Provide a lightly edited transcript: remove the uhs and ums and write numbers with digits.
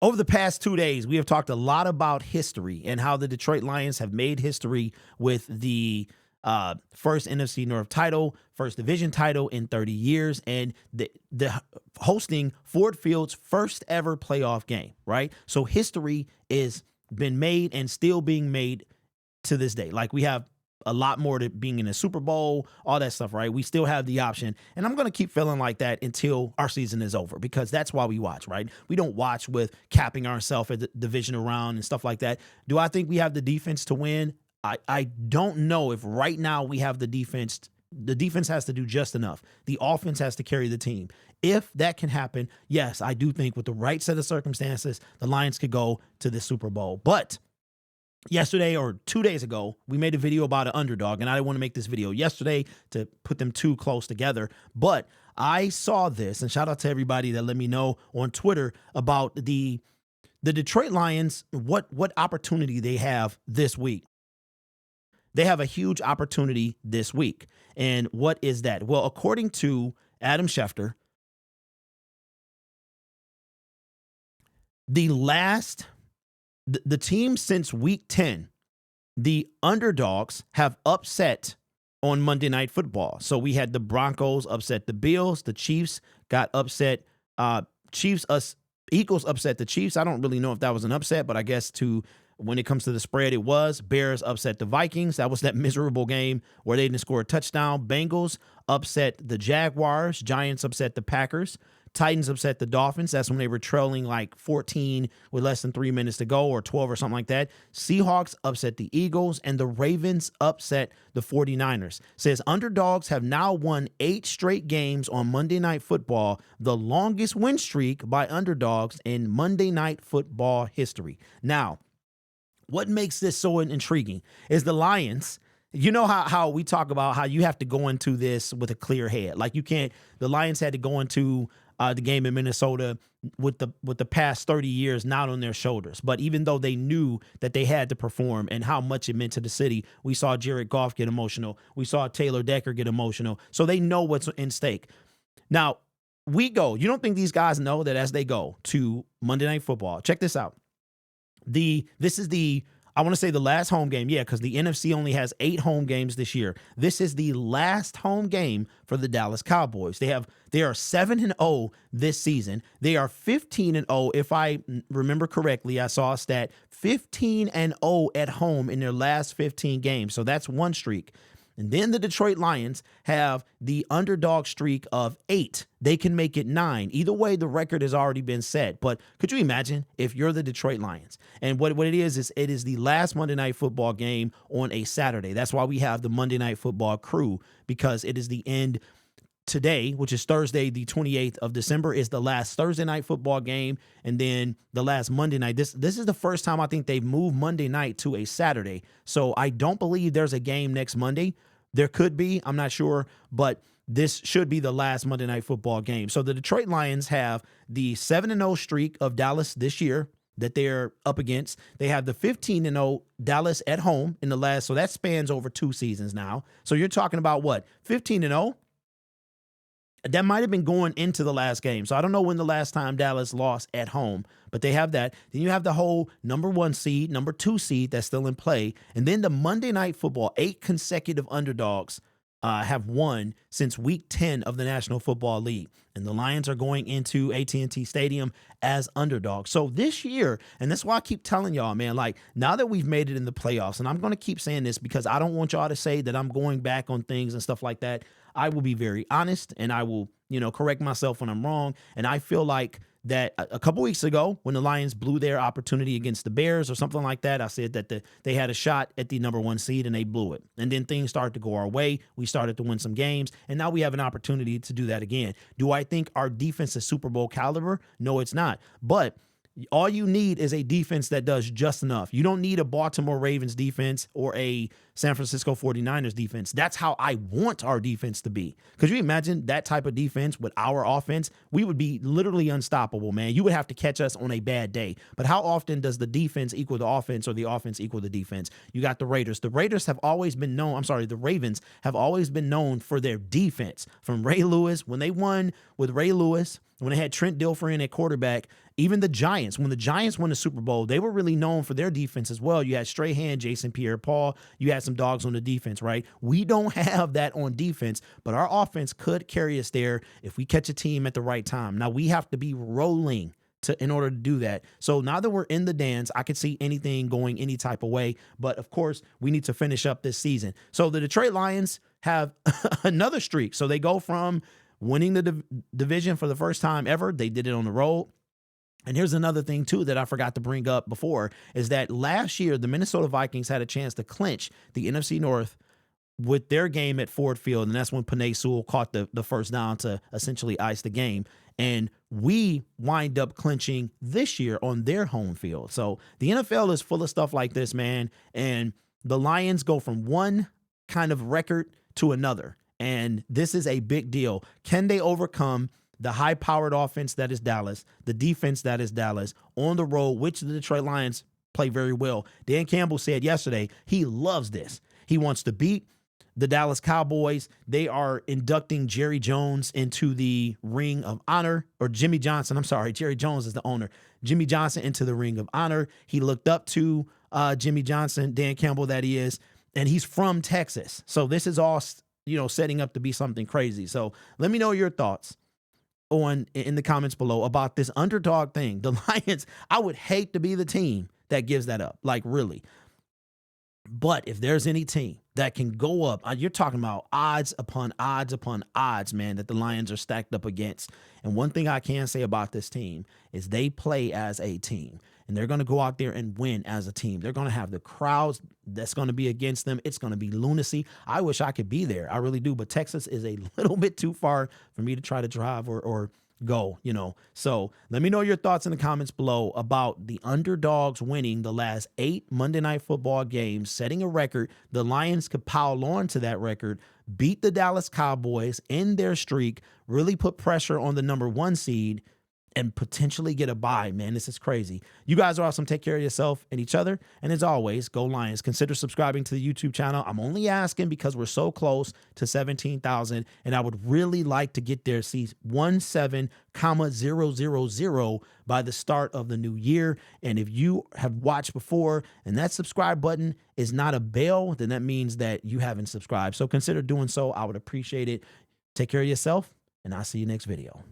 Over the past 2 days, we have talked a lot about history and how the Detroit Lions have made history with the first NFC North title, first division title in 30 years, and the hosting Ford Field's first ever playoff game, right? So history is been made and still being made to this day. Like, we have a lot more to being in a Super Bowl, all that stuff, right? We still have the option. And I'm going to keep feeling like that until our season is over, because that's why we watch, right? We don't watch with capping ourselves at the divisional round and stuff like that. Do I think we have the defense to win? I don't know if right now we have the defense. The defense has to do just enough. The offense has to carry the team. If that can happen, yes, I do think with the right set of circumstances, the Lions could go to the Super Bowl. But yesterday or 2 days ago, we made a video about an underdog, and I didn't want to make this video yesterday to put them too close together. But I saw this, and shout out to everybody that let me know on Twitter about the Detroit Lions, what opportunity they have this week. They have a huge opportunity this week. And what is that? Well, according to Adam Schefter, the team since week 10, the underdogs have upset on Monday Night Football. So we had the Broncos upset the Bills. The Chiefs got upset. Eagles upset the Chiefs. I don't really know if that was an upset, but I guess when it comes to the spread, it was. Bears upset the Vikings. That was that miserable game where they didn't score a touchdown. Bengals upset the Jaguars. Giants upset the Packers. Titans upset the Dolphins. That's when they were trailing like 14 with less than 3 minutes to go, or 12 or something like that. Seahawks upset the Eagles, and the Ravens upset the 49ers. Says underdogs have now won 8 straight games on Monday Night Football, the longest win streak by underdogs in Monday Night Football history. Now, what makes this so intriguing is the Lions. You know how we talk about how you have to go into this with a clear head. Like, the Lions had to go into the game in Minnesota with the past 30 years not on their shoulders. But even though they knew that they had to perform and how much it meant to the city, we saw Jared Goff get emotional. We saw Taylor Decker get emotional. So they know what's in stake. Now, you don't think these guys know that as they go to Monday Night Football? Check this out. This is I want to say the last home game. Yeah, because the NFC only has 8 home games this year. This is the last home game for the Dallas Cowboys. They are 7-0 this season. They are 15-0. If I remember correctly, I saw a stat, 15-0 at home in their last 15 games. So that's one streak. And then the Detroit Lions have the underdog streak of 8. They can make it 9. Either way, the record has already been set. But could you imagine if you're the Detroit Lions? And what it is it is the last Monday Night Football game on a Saturday. That's why we have the Monday Night Football crew, because it is the end. Today, which is Thursday, the 28th of December, is the last Thursday night football game, and then the last Monday night. This is the first time I think they've moved Monday night to a Saturday. So I don't believe there's a game next Monday. There could be, I'm not sure, but this should be the last Monday Night Football game. So the Detroit Lions have the 7-0 streak of Dallas this year that they're up against. They have the 15-0 Dallas at home in the last, so that spans over 2 seasons now. So you're talking about what, 15-0? That might have been going into the last game. So I don't know when the last time Dallas lost at home, but they have that. Then you have the whole number 1 seed, number 2 seed that's still in play. And then the Monday Night Football, 8 consecutive underdogs have won since week 10 of the National Football League. And the Lions are going into AT&T Stadium as underdogs. So this year, and that's why I keep telling y'all, man, like, now that we've made it in the playoffs, and I'm going to keep saying this because I don't want y'all to say that I'm going back on things and stuff like that. I will be very honest, and I will, correct myself when I'm wrong. And I feel like that a couple weeks ago, when the Lions blew their opportunity against the Bears or something like that, I said that they had a shot at the number 1 seed and they blew it. And then things started to go our way. We started to win some games, and now we have an opportunity to do that again. Do I think our defense is Super Bowl caliber? No, it's not. But all you need is a defense that does just enough. You don't need a Baltimore Ravens defense or a San Francisco 49ers defense. That's how I want our defense to be. Could you imagine that type of defense with our offense? We would be literally unstoppable, man. You would have to catch us on a bad day. But how often does the defense equal the offense or the offense equal the defense? You got the Raiders. The Ravens have always been known for their defense. From Ray Lewis, when they won with Ray Lewis, when they had Trent Dilfer in at quarterback, even the Giants, when the Giants won the Super Bowl, they were really known for their defense as well. You had Strahan, Jason Pierre-Paul. You had some dogs on the defense, right? We don't have that on defense, but our offense could carry us there if we catch a team at the right time. Now, we have to be rolling in order to do that. So now that we're in the dance, I could see anything going any type of way. But of course, we need to finish up this season. So the Detroit Lions have another streak. So they go from winning the division for the first time ever. They did it on the road. And here's another thing, too, that I forgot to bring up before, is that last year, the Minnesota Vikings had a chance to clinch the NFC North with their game at Ford Field. And that's when Penei Sewell caught the first down to essentially ice the game. And we wind up clinching this year on their home field. So the NFL is full of stuff like this, man. And the Lions go from one kind of record to another. And this is a big deal. Can they overcome the high-powered offense that is Dallas, the defense that is Dallas, on the road, which the Detroit Lions play very well? Dan Campbell said yesterday he loves this. He wants to beat the Dallas Cowboys. They are inducting Jerry Jones into the Ring of Honor, or Jimmy Johnson. I'm sorry, Jerry Jones is the owner. Jimmy Johnson into the Ring of Honor. He looked up to Jimmy Johnson, Dan Campbell that he is, and he's from Texas. So this is all, setting up to be something crazy. So let me know your thoughts in the comments below about this underdog thing. The Lions, I would hate to be the team that gives that up, like really. But if there's any team that can go up, you're talking about odds upon odds upon odds, man, that the Lions are stacked up against. And one thing I can say about this team is they play as a team, and they're going to go out there and win as a team. They're going to have the crowds that's going to be against them. It's going to be lunacy. I wish I could be there. I really do. But Texas is a little bit too far for me to try to drive or go, So let me know your thoughts in the comments below about the underdogs winning the last 8 Monday Night Football games, setting a record. The Lions could pile on to that record, beat the Dallas Cowboys in their streak, really put pressure on the number 1 seed, and potentially get a bye. Man, this is crazy. You guys are awesome. Take care of yourself and each other. And as always, go Lions. Consider subscribing to the YouTube channel. I'm only asking because we're so close to 17,000, and I would really like to get there, see 17,000 by the start of the new year. And if you have watched before and that subscribe button is not a bell, then that means that you haven't subscribed. So consider doing so. I would appreciate it. Take care of yourself, and I'll see you next video.